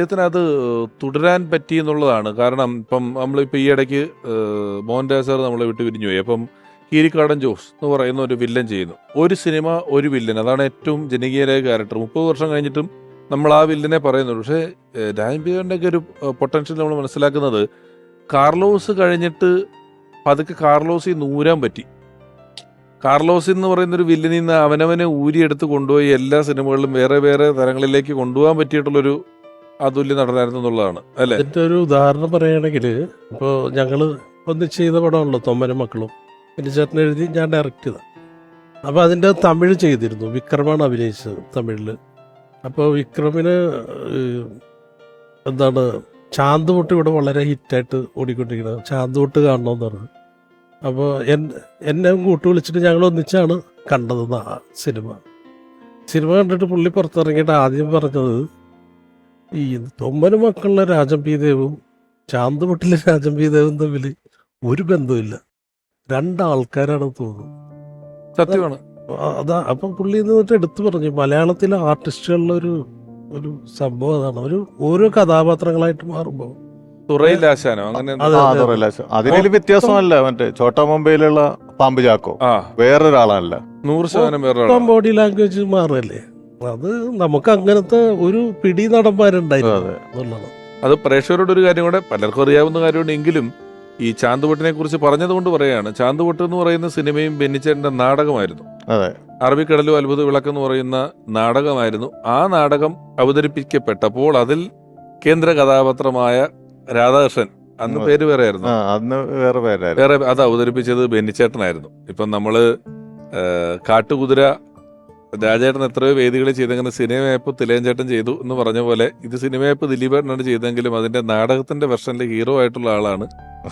അദ്ദേഹത്തിന് അത് തുടരാൻ പറ്റി എന്നുള്ളതാണ്. കാരണം ഇപ്പം നമ്മളിപ്പോൾ ഈ ഇടയ്ക്ക് മോഹൻദാസ് സാർ നമ്മളെ വിട്ട് പിരിഞ്ഞു പോയി. അപ്പം കീരിക്കാടൻ ജോസ് എന്ന് പറയുന്ന ഒരു വില്ലൻ ചെയ്യുന്നു. ഒരു സിനിമ ഒരു വില്ലൻ, അതാണ് ഏറ്റവും ജനകീയരായ ക്യാരക്ടർ. 30 വർഷം കഴിഞ്ഞിട്ടും നമ്മൾ ആ വില്ലനെ പറയുന്നുള്ളൂ. പക്ഷേ രാജൻപിയറിൻ്റെ ഒക്കെ ഒരു പൊട്ടൻഷ്യൽ നമ്മൾ മനസ്സിലാക്കുന്നത് കാർലോസ് കഴിഞ്ഞിട്ട് പതുക്കെ കാർലോസിൽ നൂരാൻ പറ്റി. കാർലോസ് എന്ന് പറയുന്നൊരു വില്ലനിൽ നിന്ന് അവനവനെ ഊരിയെടുത്ത് കൊണ്ടുപോയി എല്ലാ സിനിമകളിലും വേറെ വേറെ തരങ്ങളിലേക്ക് കൊണ്ടുപോകാൻ പറ്റിയിട്ടുള്ളൊരു അതുല്യ നടനായിരുന്നു എന്നുള്ളതാണ് അല്ലേ? അതിൻ്റെ ഒരു ഉദാഹരണം പറയുകയാണെങ്കിൽ ഇപ്പോൾ ഞങ്ങൾ ഒന്നിച്ച് ചെയ്ത പടമാണല്ലോ തൊമ്മനും മക്കളും. പിന്നെ ചേട്ടൻ എഴുതി, ഞാൻ ഡയറക്റ്റ് ചെയ്ത. അപ്പോൾ അതിൻ്റെ തമിഴ് ചെയ്തിരുന്നു. വിക്രമാണ് അഭിനയിച്ചത് തമിഴിൽ. അപ്പോൾ വിക്രമിന് എന്താണ് ചാന്തുപൊട്ട് ഇവിടെ വളരെ ഹിറ്റായിട്ട് ഓടിക്കൊണ്ടിരിക്കുന്നത്. ചാന്തുപൊട്ട് കാണണമെന്ന് പറഞ്ഞു. അപ്പോൾ എന്നെ കൂട്ടു വിളിച്ചിട്ട് ഞങ്ങൾ ഒന്നിച്ചാണ് കണ്ടത് സിനിമ കണ്ടിട്ട് പുള്ളി പുറത്തിറങ്ങിയിട്ട് ആദ്യം പറഞ്ഞത്, ഈ തൊമ്മനും മക്കളിലെ രാജൻ പി ദേവും ചാന്തുപൊട്ടിലെ രാജൻ പി ദേവും തമ്മിൽ ഒരു ബന്ധമില്ല, രണ്ടാൾക്കാരാണ് തോന്നുന്നു. സത്യമാണ്. അതാ. അപ്പം പുള്ളി എന്നിട്ട് എടുത്തു പറഞ്ഞു, മലയാളത്തിലെ ആർട്ടിസ്റ്റുകളിലെ ഒരു സംഭവം അതാണ്. ഓരോ കഥാപാത്രങ്ങളായിട്ട് മാറുമ്പോൾ തുറയിലാശാനോ അങ്ങനെ അതിനൊരു വ്യത്യാസമല്ല. മറ്റേ ചോട്ടാ മുംബൈയിലുള്ള പാമ്പ് ചാക്കോ വേറൊരാളല്ല, 100% വേറെ ബോഡി ലാംഗ്വേജ് മാറല്ലേ. അത് നമുക്ക് അങ്ങനത്തെ ഒരു പിടി നടന്മാരുണ്ടായിരുന്നു എന്നുള്ളതാണ്. അത് പ്രേക്ഷകരോട് ഒരു കാര്യം കൂടെ, പലർക്കും അറിയാവുന്ന കാര്യമുണ്ട് എങ്കിലും ഈ ചാന്തുപൊട്ടിനെ കുറിച്ച് പറഞ്ഞതുകൊണ്ട് പറയുകയാണ്. ചാന്തുപൊട്ട് എന്ന് പറയുന്ന സിനിമയും ബെന്നിച്ചേട്ടൻ്റെ നാടകമായിരുന്നു. അറബിക്കടലും അത്ഭുത വിളക്കെന്ന് പറയുന്ന നാടകമായിരുന്നു. ആ നാടകം അവതരിപ്പിക്കപ്പെട്ടപ്പോൾ അതിൽ കേന്ദ്ര കഥാപാത്രമായ രാധാകൃഷ്ണൻ, അന്ന് പേര് വേറെ ആയിരുന്നു, വേറെ അത് അവതരിപ്പിച്ചത് ബെന്നിച്ചേട്ടനായിരുന്നു. ഇപ്പം നമ്മള് കാട്ടുകുതിര രാജേട്ടൻ എത്രയോ വേദികളിൽ ചെയ്തെങ്കിലും സിനിമയപ്പ് തിലയൻചേട്ടൻ ചെയ്തു എന്ന് പറഞ്ഞ പോലെ ഇത് സിനിമയപ്പ് ദിലീപേട്ടനാണ് ചെയ്തെങ്കിലും അതിന്റെ നാടകത്തിന്റെ വെർഷനിലെ ഹീറോ ആയിട്ടുള്ള ആളാണ്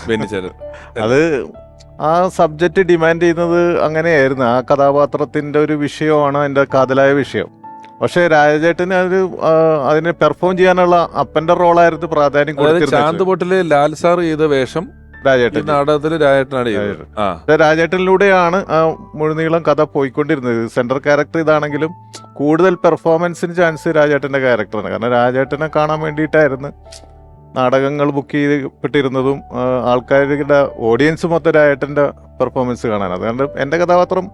ബെന്നിച്ചേട്ടൻ. അത് ആ സബ്ജക്റ്റ് ഡിമാൻഡ് ചെയ്യുന്നത് അങ്ങനെയായിരുന്നു. ആ കഥാപാത്രത്തിന്റെ ഒരു വിഷയമാണ് അതിന്റെ കാതലായ വിഷയം. പക്ഷെ രാജേട്ടന് അതിനെ പെർഫോം ചെയ്യാനുള്ള അപ്പന്റെ റോളായിരുന്നു പ്രാധാന്യം കൊടുത്തിരുന്നത്. ചാന്തുപൊട്ടില് ലാൽ സാർ ചെയ്ത വേഷം രാജേട്ടൻ നാടകത്തില് രാജേട്ടനാണ് ചെയ്തത്. രാജേട്ടനിലൂടെയാണ് ആ മുഴുനീളം കഥ പോയിക്കൊണ്ടിരുന്നത്. സെൻട്രൽ ക്യാരക്ടർ ഇതാണെങ്കിലും കൂടുതൽ പെർഫോമൻസിന് ചാൻസ് രാജേട്ടന്റെ ക്യാരക്ടറാണ്. കാരണം രാജേട്ടനെ കാണാൻ വേണ്ടിയിട്ടായിരുന്നു നാടകങ്ങൾ ബുക്ക് ചെയ്യപ്പെട്ടിരുന്നതും ആൾക്കാരുടെ ഓഡിയൻസ് മൊത്തം രാജേട്ടന്റെ പെർഫോമൻസ് കാണാൻ. അതുകൊണ്ട് എന്റെ കഥാപാത്രം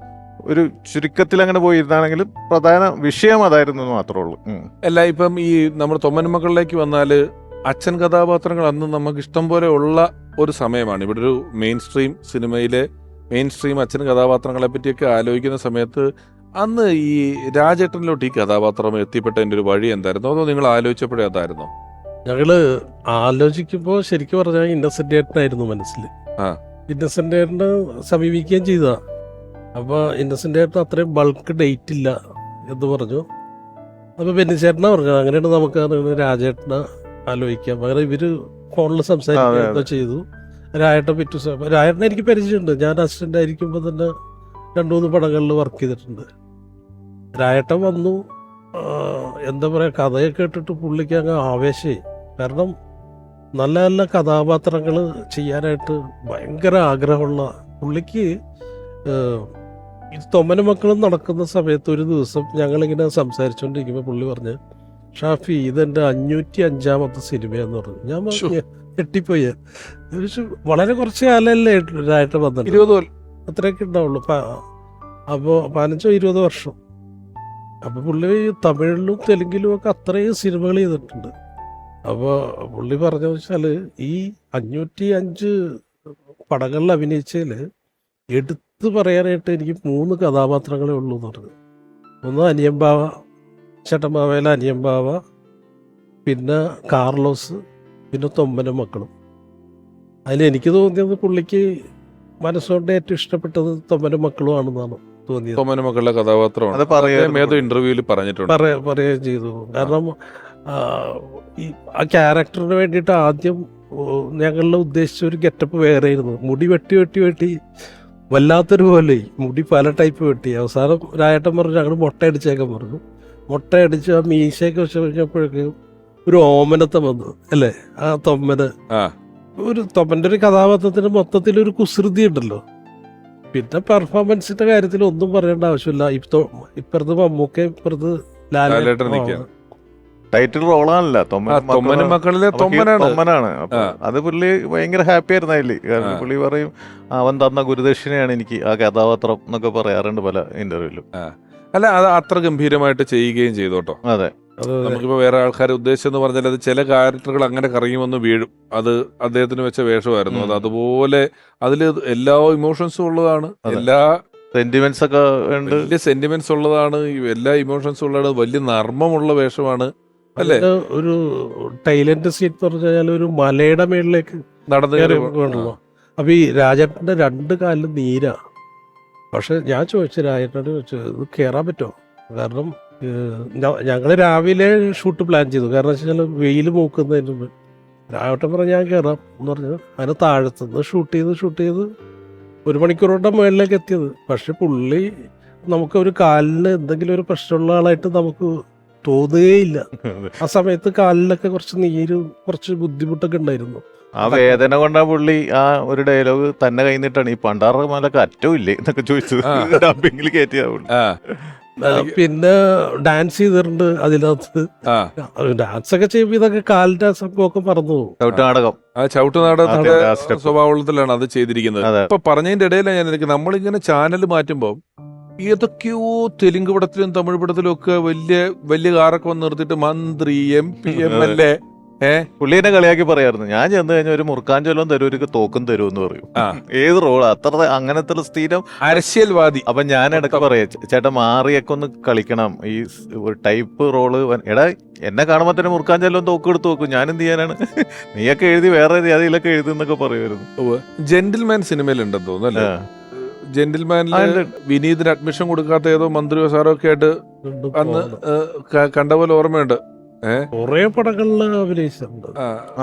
ഒരു ചുരുക്കത്തിൽ അങ്ങനെ പോയിരുന്നാണെങ്കിലും പ്രധാന വിഷയം അതായിരുന്നു മാത്രമേ ഉള്ളൂ. അല്ല, ഇപ്പം ഈ നമ്മുടെ തൊമ്മനും മക്കളിലേക്ക് വന്നാല് അച്ഛൻ കഥാപാത്രങ്ങൾ അന്ന് നമുക്ക് ഇഷ്ടം പോലെ ഉള്ള ഒരു സമയമാണ്. ഇവിടെ ഒരു മെയിൻ സ്ട്രീം സിനിമയിലെ മെയിൻ സ്ട്രീം അച്ഛൻ കഥാപാത്രങ്ങളെ പറ്റിയൊക്കെ ആലോചിക്കുന്ന സമയത്ത് അന്ന് ഈ രാജേട്ടനിലോട്ട് ഈ കഥാപാത്രം എത്തിപ്പെട്ടതിൻ്റെ ഒരു വഴി എന്തായിരുന്നു? അതോ നിങ്ങൾ ആലോചിച്ചപ്പോഴേ അതായിരുന്നോ? ഞങ്ങള് ആലോചിക്കുമ്പോൾ ശരിക്കും പറഞ്ഞാൽ ഇന്നസെന്റ് ഏട്ടനായിരുന്നു മനസ്സിൽ. ഇന്നസെന്റ് ഏട്ടനെ സമീപിക്കുകയും ചെയ്തതാ. അപ്പോൾ ഇന്നസെന്റ് ഏട്ടൻ അത്രയും ബൾക്ക് ഡേറ്റ് ഇല്ല എന്ന് പറഞ്ഞു. അപ്പോൾ ബെന്നിച്ചേട്ടനാ പറഞ്ഞു, അങ്ങനെയാണ് നമുക്ക് രാജേട്ടനെ ആലോചിക്കാം. അങ്ങനെ ഇവര് ഫോണിൽ സംസാരിക്കുകയൊക്കെ ചെയ്തു. രാജേട്ടൻ രാജേട്ടനെ എനിക്ക് പരിചയമുണ്ട്. ഞാൻ അസിസ്റ്റന്റ് ആയിരിക്കുമ്പോൾ തന്നെ 2-3 പടങ്ങളിൽ വർക്ക് ചെയ്തിട്ടുണ്ട്. രാജേട്ടൻ വന്നു, എന്താ പറയുക, കഥയൊക്കെ കേട്ടിട്ട് പുള്ളിക്ക് അങ്ങ് ആവേശമായി. കാരണം നല്ല നല്ല കഥാപാത്രങ്ങൾ ചെയ്യാനായിട്ട് ഭയങ്കര ആഗ്രഹമുള്ള പുള്ളിക്ക്. തൊമ്മനും മക്കളും നടക്കുന്ന സമയത്ത് ഒരു ദിവസം ഞങ്ങളിങ്ങനെ സംസാരിച്ചുകൊണ്ടിരിക്കുമ്പോൾ പുള്ളി പറഞ്ഞ്, ഷാഫി ഇതെൻ്റെ 505ാമത്തെ സിനിമയെന്ന് പറഞ്ഞു. ഞാൻ പറഞ്ഞു, ഞെട്ടിപ്പോയി. വളരെ കുറച്ച് കാലമല്ലേ രാജേട്ടൻ വന്നിട്ട്, 20 അത്രയൊക്കെ ഉണ്ടാവുള്ളൂ. അപ്പോൾ 15-20 വർഷം. അപ്പോൾ പുള്ളി തമിഴിലും തെലുങ്കിലും ഒക്കെ അത്രയും സിനിമകൾ ചെയ്തിട്ടുണ്ട്. അപ്പോൾ പുള്ളി പറഞ്ഞതെന്ന് വെച്ചാൽ ഈ 505 പടങ്ങളിൽ അഭിനയിച്ചതിൽ എടുത്തു പറയാനായിട്ട് എനിക്ക് 3 കഥാപാത്രങ്ങളേ ഉള്ളൂ എന്ന് പറഞ്ഞു. ഒന്ന് അനിയമ്പാവ, ചേട്ടമ്പാവയിലെ അനിയമ്പാവ, പിന്നെ കാർലോസ്, പിന്നെ തൊമ്മനും മക്കളും. അതിലെനിക്ക് തോന്നിയത് പുള്ളിക്ക് മനസ്സുകൊണ്ട് ഏറ്റവും ഇഷ്ടപ്പെട്ടത് തൊമ്മനും മക്കളും ആണെന്നാണ് തോന്നിയത്. തൊമ്മനും മക്കളുടെ കഥാപാത്രമാണ് ഏതോ ഇന്റർവ്യൂവിൽ പറഞ്ഞിട്ടുണ്ട്, പറയുകയും ചെയ്തു. കാരണം ഈ ആ ക്യാരക്ടറിന് വേണ്ടിയിട്ട് ആദ്യം ഞങ്ങളുടെ ഉദ്ദേശിച്ച ഒരു ഗെറ്റപ്പ് വേറെ ആയിരുന്നു. മുടി വെട്ടി വല്ലാത്തൊരു പോലെ മുടി പല ടൈപ്പ് വെട്ടി. അവസാനം രാജേട്ടൻ പറഞ്ഞു, ഞങ്ങൾ മുട്ടയടിച്ചേക്കാൻ പറഞ്ഞു. മുട്ടയടിച്ച് ആ മീശയൊക്കെ വെച്ച് കഴിഞ്ഞപ്പോഴേക്കും ഒരു ഓമനത്തെ വന്നു അല്ലേ. ആ തൊമ്മന് തൊമ്മൻ്റെ ഒരു കഥാപാത്രത്തിന് മൊത്തത്തിലൊരു കുസൃതി ഉണ്ടല്ലോ. പിന്നെ പെർഫോമൻസിന്റെ കാര്യത്തിൽ ഒന്നും പറയേണ്ട ആവശ്യമില്ല. ഇപ്പുറത്ത് മമ്മൂക്ക, ഇപ്പുറത്ത് ലാലേട്ടൻ. ടൈറ്റിൽ റോളാണല്ല തൊമ്മനും മക്കളിലെ തൊമ്മനാണ്. തൊമ്മനാണ്. അപ്പൊ അത് പുള്ളി ഭയങ്കര ഹാപ്പി ആയിരുന്നു അതില്. കാരണം പുള്ളി പറയും അവൻ തന്ന ഗുരുദക്ഷിണയാണ് എനിക്ക് ആ കഥാപാത്രം എന്നൊക്കെ പറയാറുണ്ട് പല ഇന്റർവ്യൂലും. അല്ല, അത് അത്ര ഗംഭീരമായിട്ട് ചെയ്യുകയും ചെയ്തു കേട്ടോ. അതെ, നമുക്കിപ്പോ വേറെ ആൾക്കാരെ ഉദ്ദേശിച്ചെന്ന് പറഞ്ഞാൽ അത് ചില ക്യാരക്ടറുകൾ അങ്ങനെ കറങ്ങിവന്ന് വീഴും. അത് അദ്ദേഹത്തിന് വെച്ച വേഷമായിരുന്നു. അത് അതുപോലെ അതില് എല്ലാ ഇമോഷൻസും ഉള്ളതാണ്, എല്ലാ സെന്റിമെന്റ്സ് ഒക്കെ ഉണ്ട്, വലിയ സെന്റിമെന്റ്സ് ഉള്ളതാണ്, എല്ലാ ഇമോഷൻസും ഉള്ളതാണ്, വലിയ നർമ്മമുള്ള വേഷമാണ് അല്ലേ. ഒരു ടൈലന്റ് സീറ്റ് പറഞ്ഞാൽ ഒരു മലയുടെ മേളിലേക്ക് നടന്നു. അപ്പൊ ഈ രാജേട്ടന്റെ 2 കാലിലും നീരാ. പക്ഷെ ഞാൻ ചോദിച്ചു രാജേട്ടനോട് ചോദിച്ചു, ഇത് കയറാൻ പറ്റുമോ? കാരണം ഞങ്ങള് രാവിലെ ഷൂട്ട് പ്ലാൻ ചെയ്തു. കാരണം വെച്ചാൽ വെയിൽ മൂക്കുന്നതിന് മുമ്പ് രാജേട്ടൻ പറഞ്ഞ ഞാൻ കയറാം എന്ന് പറഞ്ഞു. അതിന് താഴത്തുനിന്ന് ഷൂട്ട് ചെയ്ത് 1 മണിക്കൂർ കൊണ്ട് മുകളിലേക്ക് എത്തിയത്. പക്ഷെ പുള്ളി നമുക്ക് ഒരു കാലിന് എന്തെങ്കിലും ഒരു പ്രശ്നമുള്ള ആളായിട്ട് നമുക്ക് തോന്നുകയില്ല. ആ സമയത്ത് കാലിലൊക്കെ കുറച്ച് നീര്, കുറച്ച് ബുദ്ധിമുട്ടൊക്കെ ഉണ്ടായിരുന്നു. ആ വേദന കൊണ്ടാ പുള്ളി ആ ഒരു ഡയലോഗ് തന്നെ കഴിഞ്ഞിട്ടാണ് ഈ പണ്ടാറ മലക്ക് അറ്റവും ഇല്ലേ എന്നൊക്കെ ചോദിച്ചത്. ഡബിങ്ങിൽ കയറ്റിയാ പുള്ളി. പിന്നെ ഡാൻസ് ചെയ്തിട്ടുണ്ട് അതിനകത്ത്. ഡാൻസ് ഒക്കെ ചെയ്യുമ്പോ ഇതൊക്കെ കാലിന്റെ സംഭവമൊക്കെ മറന്നു പോകും. ചവിട്ടുനാടകം, ചവിട്ടുനാടകത്തിന്റെ സ്വഭാവത്തിലാണ് അത് ചെയ്തിരിക്കുന്നത്. ഇപ്പൊ പറഞ്ഞതിന്റെ ഇടയിലാണ് ഞാൻ എനിക്ക്, നമ്മളിങ്ങനെ ചാനൽ മാറ്റുമ്പോ ഏതൊക്കെയോ തെലുങ്ക് പടത്തിലും തമിഴ് പടത്തിലും ഒക്കെ വലിയ വലിയ കാറൊക്കെ വന്ന് നിർത്തിയിട്ട് മന്ത്രി, MP, MLA പുള്ളിനെ കളിയാക്കി പറയായിരുന്നു. ഞാൻ ചെന്ന് കഴിഞ്ഞാൽ ഒരു മുറുക്കാഞ്ചൊല്ലം തരൂ, ഒരു തോക്കും തരൂ എന്ന് പറയും. ഏത് റോള് അത്ര അങ്ങനത്തെ സ്ഥിരം അരശ്യൽവാദി. അപ്പൊ ഞാൻ ഇടയ്ക്ക് പറയാ, ചേട്ടാ മാറിയൊക്കെ ഒന്ന് കളിക്കണം, ഈ ഒരു ടൈപ്പ് റോള്. എടാ എന്നെ കാണുമ്പോ തന്നെ മുറുക്കാഞ്ചൊല്ലം തോക്ക് എടുത്ത് നോക്കും, ഞാൻ എന്ത് ചെയ്യാനാണ്, നീയൊക്കെ എഴുതി വേറെ അതിലൊക്കെ എഴുതുന്നൊക്കെ പറയുമായിരുന്നു. ജെന്റിൽമാൻ സിനിമയിലുണ്ടെന്ന് തോന്നുന്നു അല്ലേ? ജെന്റിൽമാനില് വിനീതിന് അഡ്മിഷൻ കൊടുക്കാത്ത ഏതോ മന്ത്രിയോ സാറോ ഒക്കെ ആയിട്ട് അന്ന് കണ്ട പോലെ ഓർമ്മയുണ്ട്. കുറെ പടങ്ങളില് അഭിനയിച്ചിട്ടുണ്ട്.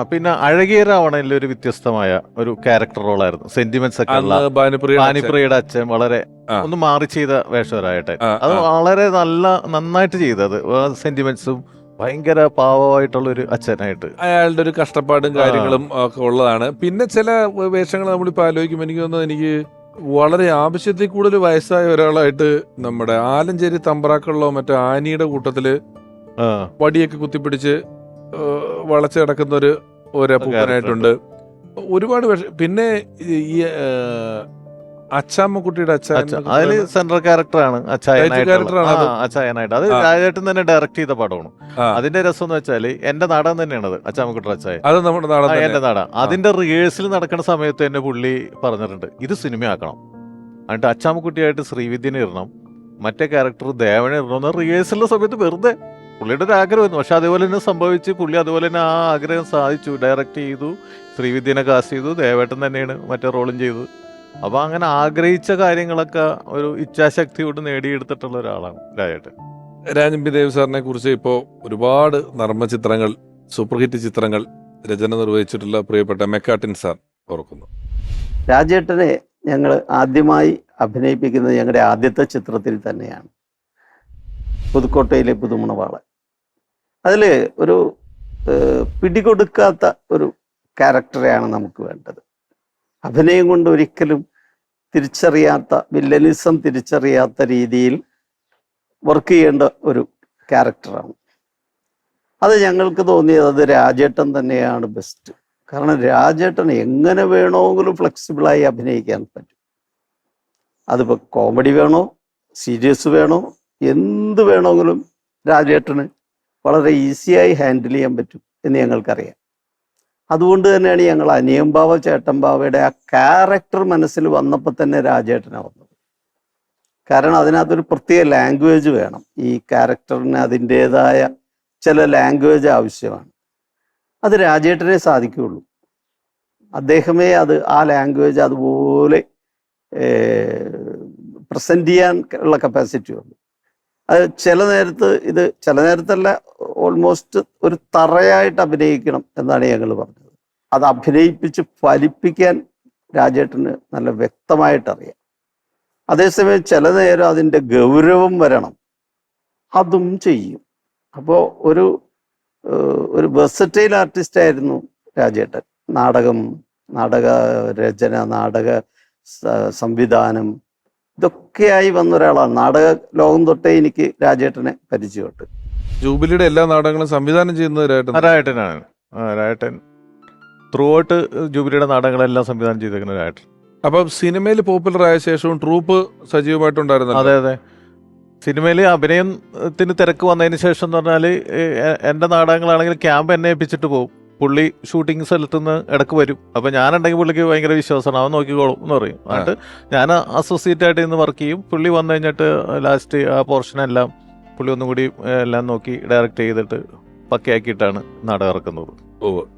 പിന്നെ അഴകിയ രാവണനിൽ ഒരു വ്യത്യസ്തമായ ഒരു ക്യാരക്ടർ റോളായിരുന്നു. സെന്റിമെന്റ്സ് ഒക്കെ ഉള്ള ഭാനുപ്രിയയുടെ അച്ഛൻ വളരെ ഒന്ന് മാറി ചെയ്ത വേഷവരായിട്ട് അത് വളരെ നന്നായിട്ട് ചെയ്തത്. സെന്റിമെന്റ്സും ഭയങ്കര പാവമായിട്ടുള്ള ഒരു അച്ഛനായിട്ട് അയാളുടെ ഒരു കഷ്ടപ്പാടും കാര്യങ്ങളും ഒക്കെ ഉള്ളതാണ്. പിന്നെ ചില വേഷങ്ങൾ നമ്മളിപ്പോ ആലോചിക്കുമ്പോൾ എനിക്ക് തോന്നുന്നത്, എനിക്ക് വളരെ ആവശ്യത്തിൽ കൂടുതൽ വയസ്സായ ഒരാളായിട്ട് നമ്മുടെ ആലഞ്ചേരി തമ്പ്രാക്കളിലോ മറ്റോ ആനിയുടെ കൂട്ടത്തില് വടിയൊക്കെ കുത്തിപ്പിടിച്ച് വളച്ച് കിടക്കുന്ന ഒരു അപ്പൂപ്പനായിട്ടുണ്ട്. ഒരുപാട് പിന്നെ ഈ അച്ചാമ്മക്കുട്ടിയുടെ അതില് സെൻട്രൽ ക്യാരക്ടറാണ് അച്ചായനായിട്ട്. അത് രാജേട്ടൻ തന്നെ ഡയറക്ട് ചെയ്ത പടമാണ്. അതിന്റെ രസം എന്ന് വെച്ചാല് എന്റെ നാടകം തന്നെയാണത്, അച്ചാമ്മക്കുട്ടിയുടെ അച്ചായൻ. അത് നമ്മുടെ നാടകം, എന്റെ നാടകം. അതിന്റെ റിഹേഴ്സൽ നടക്കുന്ന സമയത്ത് തന്നെ പുള്ളി പറഞ്ഞിട്ടുണ്ട്, ഇത് സിനിമയാക്കണം, എന്നിട്ട് അച്ചാമ്മക്കുട്ടിയായിട്ട് ശ്രീവിദ്യനെ ഇടണം, മറ്റേ ക്യാരക്ടർ ദേവനെ ഇടണം. റിഹേഴ്സലിന്റെ സമയത്ത് വെറുതെ പുള്ളിയുടെ ഒരു ആഗ്രഹമായിരുന്നു. പക്ഷെ അതേപോലെ തന്നെ സംഭവിച്ച് പുള്ളി അതുപോലെ തന്നെ ആ ആഗ്രഹം സാധിച്ചു. ഡയറക്റ്റ് ചെയ്തു, ശ്രീവിദ്യനെ കാസ്റ്റ് ചെയ്തു, ദേവേട്ടൻ തന്നെയാണ് മറ്റേ റോളും ചെയ്തു. അപ്പൊ അങ്ങനെ ആഗ്രഹിച്ച കാര്യങ്ങളൊക്കെ ഒരു ഇച്ഛാശക്തിയോട് നേടിയെടുത്തിട്ടുള്ള ഒരാളാണ് രാജേട്ടൻ. രാജൻ പി ദേവ് സാറിനെ കുറിച്ച് ഇപ്പോൾ ഒരുപാട് നർമ്മ ചിത്രങ്ങൾ, സൂപ്പർ ഹിറ്റ് ചിത്രങ്ങൾ രചന നിർവഹിച്ചിട്ടുള്ള പ്രിയപ്പെട്ട മെക്കാട്ടിൻ സാർ ഓർക്കുന്നു. രാജേട്ടനെ ഞങ്ങൾ ആദ്യമായി അഭിനയിപ്പിക്കുന്നത് ഞങ്ങളുടെ ആദ്യത്തെ ചിത്രത്തിൽ തന്നെയാണ്, പുതുക്കോട്ടയിലെ പുതുമണവാളൻ. അതിൽ ഒരു പിടികൊടുക്കാത്ത ഒരു ക്യാരക്ടറെയാണ് നമുക്ക് വേണ്ടത്. അഭിനയം കൊണ്ട് ഒരിക്കലും തിരിച്ചറിയാത്ത, വില്ലനിസം തിരിച്ചറിയാത്ത രീതിയിൽ വർക്ക് ചെയ്യേണ്ട ഒരു ക്യാരക്ടറാണ്. അത് ഞങ്ങൾക്ക് തോന്നിയത് അത് രാജേട്ടൻ തന്നെയാണ് ബെസ്റ്റ്. കാരണം രാജേട്ടൻ എങ്ങനെ വേണമെങ്കിലും ഫ്ലെക്സിബിളായി അഭിനയിക്കാൻ പറ്റും. അതിപ്പോൾ കോമഡി വേണോ, സീരിയസ് വേണോ, എന്ത് വേണമെങ്കിലും രാജേട്ടന് വളരെ ഈസിയായി ഹാൻഡിൽ ചെയ്യാൻ പറ്റും എന്ന് ഞങ്ങൾക്കറിയാം. അതുകൊണ്ട് തന്നെയാണ് ഞങ്ങൾ അനിയമ്പാവ ചേട്ടമ്പാവയുടെ ആ ക്യാരക്ടർ മനസ്സിൽ വന്നപ്പോൾ തന്നെ രാജേട്ടനാണ് വന്നത്. കാരണം അതിനകത്തൊരു പ്രത്യേക ലാംഗ്വേജ് വേണം. ഈ ക്യാരക്ടറിന് അതിൻ്റെതായ ചില ലാംഗ്വേജ് ആവശ്യമാണ്. അത് രാജേട്ടനെ സാധിക്കുകയുള്ളൂ. അദ്ദേഹമേ ആ ലാംഗ്വേജ് അതുപോലെ പ്രസന്റ് ചെയ്യാൻ ഉള്ള കപ്പാസിറ്റി ഉള്ളൂ. അത് ചില നേരത്തല്ല, ഓൾമോസ്റ്റ് ഒരു തറയായിട്ട് അഭിനയിക്കണം എന്നാണ് ഞങ്ങൾ പറഞ്ഞത്. അത് അഭിനയിപ്പിച്ച് ഫലിപ്പിക്കാൻ രാജേട്ടന് നല്ല വ്യക്തമായിട്ടറിയാം. അതേസമയം ചില നേരം അതിൻ്റെ ഗൗരവം വരണം, അതും ചെയ്യും. അപ്പോൾ ഒരു വെർസറ്റൈൽ ആർട്ടിസ്റ്റ് ആയിരുന്നു രാജേട്ടൻ. നാടക രചന, നാടക സംവിധാനം, ഇതൊക്കെയായി വന്ന ഒരാളാണ്. നാടക ലോകം തൊട്ടേ എനിക്ക് രാജേട്ടനെ പരിചയമുണ്ട്. ജൂബിലിയുടെ എല്ലാ നാടകങ്ങളും സംവിധാനം ചെയ്യുന്നത് രായട്ടനാണ്. രായട്ടൻ ത്രൂ ഔട്ട് ജൂബിലിയുടെ നാടകങ്ങളെല്ലാം സംവിധാനം ചെയ്തേക്കുന്ന രായട്ടൻ. അപ്പം സിനിമയിൽ പോപ്പുലർ ആയ ശേഷവും ട്രൂപ്പ് സജീവമായിട്ടുണ്ടായിരുന്നു. അതെ അതെ, സിനിമയിൽ അഭിനയത്തിന് തിരക്ക് വന്നതിന് ശേഷം എന്ന് പറഞ്ഞാൽ എൻ്റെ നാടകങ്ങളാണെങ്കിൽ ക്യാമ്പ് എന്നെ ഏൽപ്പിച്ചിട്ട് പോകും. പുള്ളി ഷൂട്ടിംഗ് സ്ഥലത്ത് നിന്ന് ഇടക്ക് വരും. അപ്പം ഞാനുണ്ടെങ്കിൽ പുള്ളിക്ക് ഭയങ്കര വിശ്വാസമാണ്, അവൻ നോക്കിക്കോളും എന്ന് പറയും. എന്നിട്ട് ഞാൻ അസോസിയേറ്റ് ആയിട്ട് ഇന്ന് വർക്ക് ചെയ്യും. പുള്ളി വന്നു കഴിഞ്ഞിട്ട് ലാസ്റ്റ് ആ പോർഷനെല്ലാം പുള്ളി ഒന്നും കൂടി എല്ലാം നോക്കി ഡയറക്റ്റ് ചെയ്തിട്ട് പക്കയാക്കിയിട്ടാണ് നാടകം ഇറക്കുന്നത്.